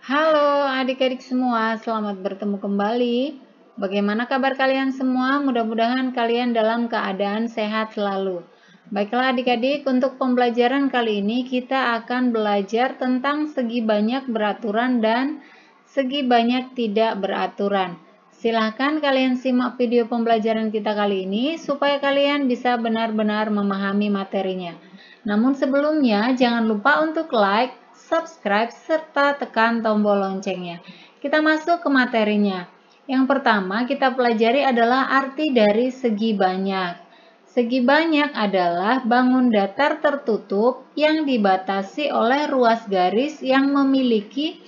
Halo adik-adik semua, selamat bertemu kembali. Bagaimana kabar kalian semua? Mudah-mudahan kalian dalam keadaan sehat selalu. Baiklah adik-adik, untuk pembelajaran kali ini kita akan belajar tentang segi banyak beraturan dan segi banyak tidak beraturan. Silahkan kalian simak video pembelajaran kita kali ini supaya kalian bisa benar-benar memahami materinya. Namun sebelumnya jangan lupa untuk like, subscribe, serta tekan tombol loncengnya. Kita masuk ke materinya. Yang pertama kita pelajari adalah arti dari segi banyak. Segi banyak adalah bangun datar tertutup yang dibatasi oleh ruas garis yang memiliki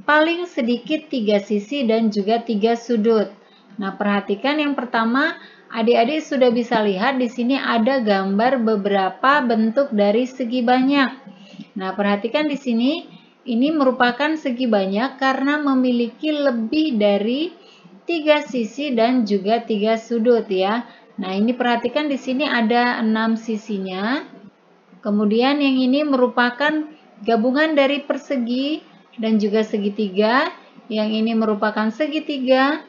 paling sedikit 3 sisi dan juga 3 sudut. Nah, perhatikan yang pertama, adik-adik sudah bisa lihat di sini ada gambar beberapa bentuk dari segi banyak. Nah, perhatikan di sini, ini merupakan segi banyak karena memiliki lebih dari 3 sisi dan juga 3 sudut ya. Nah, ini perhatikan di sini ada 6 sisinya. Kemudian yang ini merupakan gabungan dari persegi dan juga segitiga. Yang ini merupakan segitiga,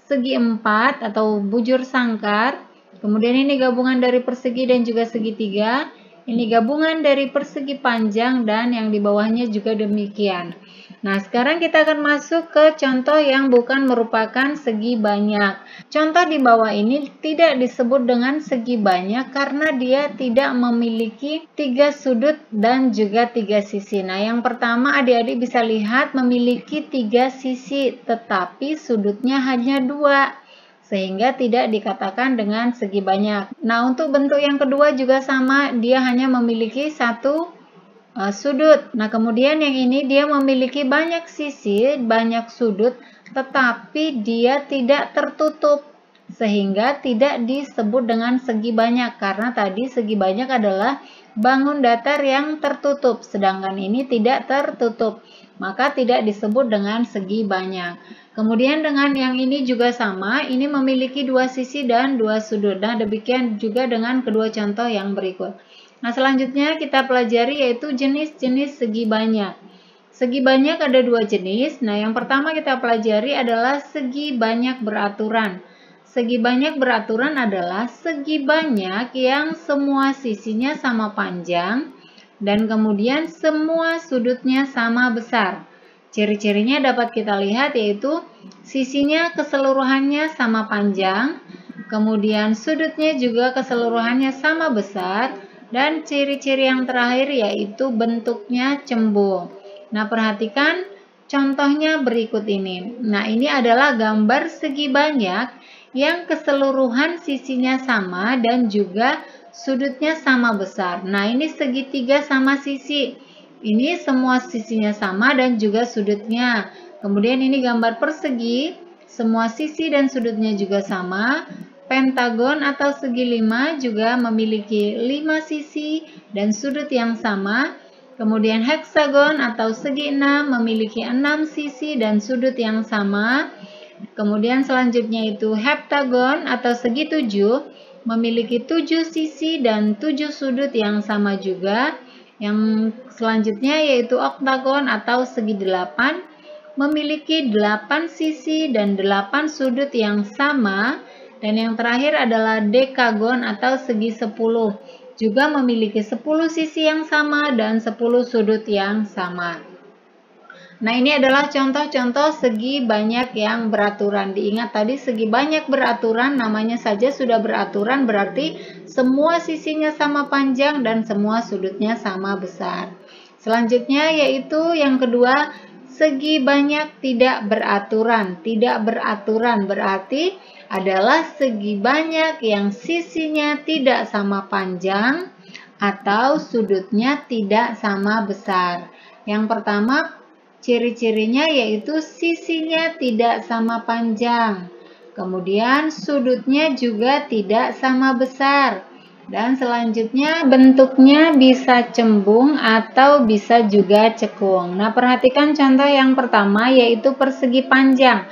segi empat atau bujur sangkar. Kemudian ini gabungan dari persegi dan juga segitiga. Ini gabungan dari persegi panjang dan yang di bawahnya juga demikian. Nah, sekarang kita akan masuk ke contoh yang bukan merupakan segi banyak. Contoh di bawah ini tidak disebut dengan segi banyak karena dia tidak memiliki 3 sudut dan juga 3 sisi. Nah, yang pertama adik-adik bisa lihat memiliki 3 sisi, tetapi sudutnya hanya 2. Sehingga tidak dikatakan dengan segi banyak. Nah, untuk bentuk yang kedua juga sama, dia hanya memiliki 1 sudut. Nah, kemudian yang ini dia memiliki banyak sisi, banyak sudut, tetapi dia tidak tertutup. Sehingga tidak disebut dengan segi banyak, karena tadi segi banyak adalah bangun datar yang tertutup, sedangkan ini tidak tertutup. Maka tidak disebut dengan segi banyak. Kemudian dengan yang ini juga sama, ini memiliki 2 sisi dan 2 sudut. Nah, demikian juga dengan kedua contoh yang berikut. Nah, selanjutnya kita pelajari yaitu jenis-jenis segi banyak. Segi banyak ada 2 jenis. Nah, yang pertama kita pelajari adalah segi banyak beraturan. Segi banyak beraturan adalah segi banyak yang semua sisinya sama panjang dan kemudian semua sudutnya sama besar. Ciri-cirinya dapat kita lihat yaitu sisinya keseluruhannya sama panjang, kemudian sudutnya juga keseluruhannya sama besar, dan ciri-ciri yang terakhir yaitu bentuknya cembung. Nah, perhatikan contohnya berikut ini. Nah, ini adalah gambar segi banyak yang keseluruhan sisinya sama dan juga sudutnya sama besar. Nah, ini segitiga sama sisi. Ini semua sisinya sama dan juga sudutnya. Kemudian ini gambar persegi, semua sisi dan sudutnya juga sama. Pentagon atau segi 5 juga memiliki 5 sisi dan sudut yang sama. Kemudian heksagon atau segi 6 memiliki 6 sisi dan sudut yang sama. Kemudian selanjutnya itu heptagon atau segi 7 memiliki 7 sisi dan 7 sudut yang sama juga. Yang selanjutnya yaitu oktagon atau segi 8 memiliki 8 sisi dan 8 sudut yang sama. Dan yang terakhir adalah dekagon atau segi 10 juga memiliki 10 sisi yang sama dan 10 sudut yang sama. Nah, ini adalah contoh-contoh segi banyak yang beraturan. Diingat tadi segi banyak beraturan, namanya saja sudah beraturan, berarti semua sisinya sama panjang dan semua sudutnya sama besar. Selanjutnya yaitu yang kedua, segi banyak tidak beraturan. Tidak beraturan berarti adalah segi banyak yang sisinya tidak sama panjang atau sudutnya tidak sama besar. Yang pertama, ciri-cirinya yaitu sisinya tidak sama panjang, kemudian sudutnya juga tidak sama besar, dan selanjutnya bentuknya bisa cembung atau bisa juga cekung. Nah, perhatikan contoh yang pertama yaitu persegi panjang.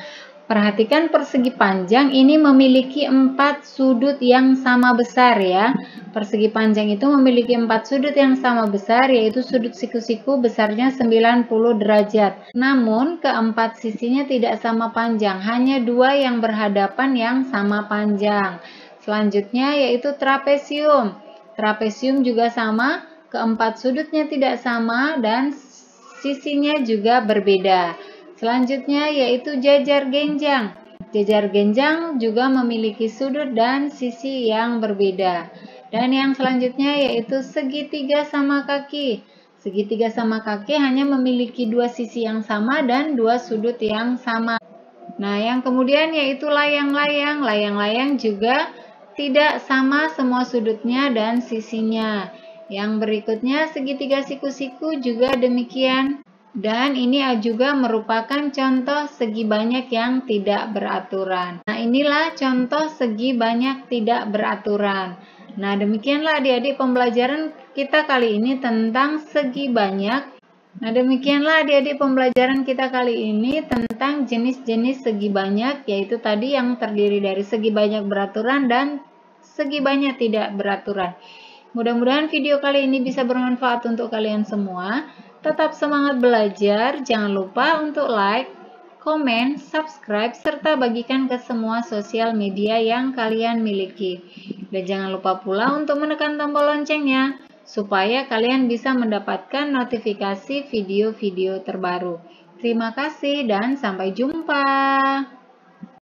Perhatikan persegi panjang ini memiliki 4 sudut yang sama besar ya. Persegi panjang itu memiliki 4 sudut yang sama besar, yaitu sudut siku-siku besarnya 90 derajat. Namun keempat sisinya tidak sama panjang, hanya 2 yang berhadapan yang sama panjang. Selanjutnya yaitu trapesium. Trapesium juga sama, keempat sudutnya tidak sama dan sisinya juga berbeda. Selanjutnya yaitu jajar genjang. Jajar genjang juga memiliki sudut dan sisi yang berbeda. Dan yang selanjutnya yaitu segitiga sama kaki. Segitiga sama kaki hanya memiliki 2 sisi yang sama dan 2 sudut yang sama. Nah, yang kemudian yaitu layang-layang. Layang-layang juga tidak sama semua sudutnya dan sisinya. Yang berikutnya segitiga siku-siku juga demikian. Dan ini juga merupakan contoh segi banyak yang tidak beraturan. Nah, inilah contoh segi banyak tidak beraturan. Nah, demikianlah adik-adik pembelajaran kita kali ini tentang segi banyak. Nah, demikianlah adik-adik pembelajaran kita kali ini tentang jenis-jenis segi banyak, yaitu tadi yang terdiri dari segi banyak beraturan dan segi banyak tidak beraturan. Mudah-mudahan video kali ini bisa bermanfaat untuk kalian semua. Tetap semangat belajar, jangan lupa untuk like, komen, subscribe, serta bagikan ke semua sosial media yang kalian miliki. Dan jangan lupa pula untuk menekan tombol loncengnya, supaya kalian bisa mendapatkan notifikasi video-video terbaru. Terima kasih dan sampai jumpa.